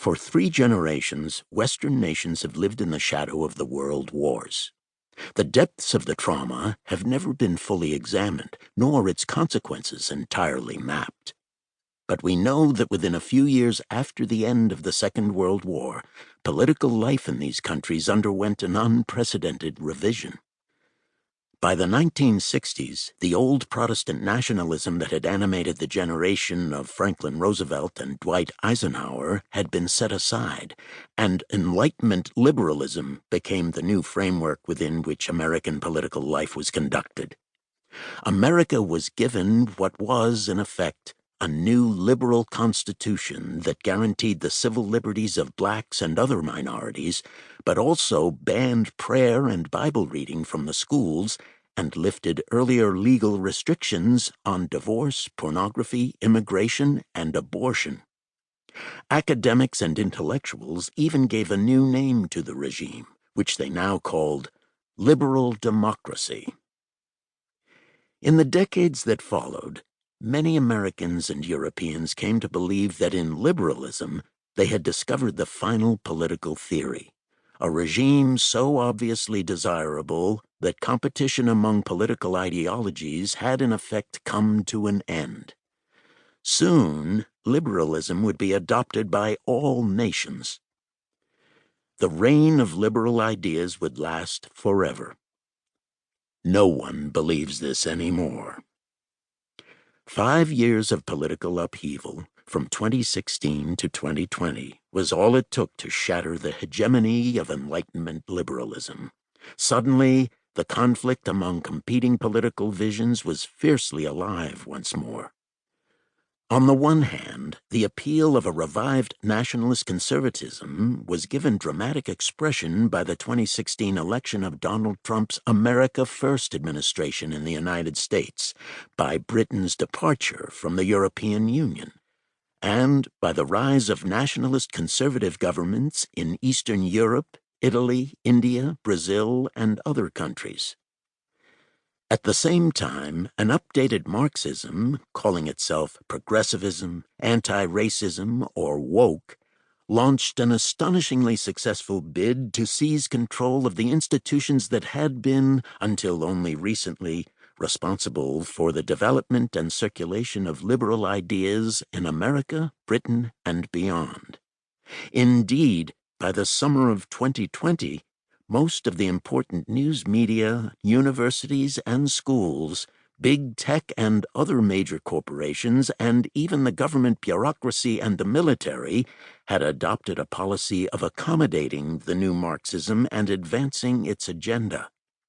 For 3 generations, Western nations have lived in the shadow of the world wars. The depths of the trauma have never been fully examined, nor its consequences entirely mapped. But we know that within a few years after the end of the Second World War, political life in these countries underwent an unprecedented revision. By the 1960s, the old Protestant nationalism that had animated the generation of Franklin Roosevelt and Dwight Eisenhower had been set aside, and Enlightenment liberalism became the new framework within which American political life was conducted. America was given what was, in effect, a new liberal constitution that guaranteed the civil liberties of blacks and other minorities, but also banned prayer and Bible reading from the schools and lifted earlier legal restrictions on divorce, pornography, immigration, and abortion. Academics and intellectuals even gave a new name to the regime, which they now called liberal democracy. In the decades that followed, many Americans and Europeans came to believe that in liberalism they had discovered the final political theory, a regime so obviously desirable that competition among political ideologies had in effect come to an end. Soon, liberalism would be adopted by all nations. The reign of liberal ideas would last forever. No one believes this anymore. 5 years of political upheaval, from 2016 to 2020, was all it took to shatter the hegemony of Enlightenment liberalism. Suddenly, the conflict among competing political visions was fiercely alive once more. On the one hand, the appeal of a revived nationalist conservatism was given dramatic expression by the 2016 election of Donald Trump's America First administration in the United States, by Britain's departure from the European Union, and by the rise of nationalist conservative governments in Eastern Europe, Italy, India, Brazil, and other countries. At the same time, an updated Marxism, calling itself progressivism, anti-racism, or woke, launched an astonishingly successful bid to seize control of the institutions that had been, until only recently, responsible for the development and circulation of liberal ideas in America, Britain, and beyond. Indeed, by the summer of 2020, most of the important news media, universities, and schools, big tech and other major corporations, and even the government bureaucracy and the military had adopted a policy of accommodating the new Marxism and advancing its agenda.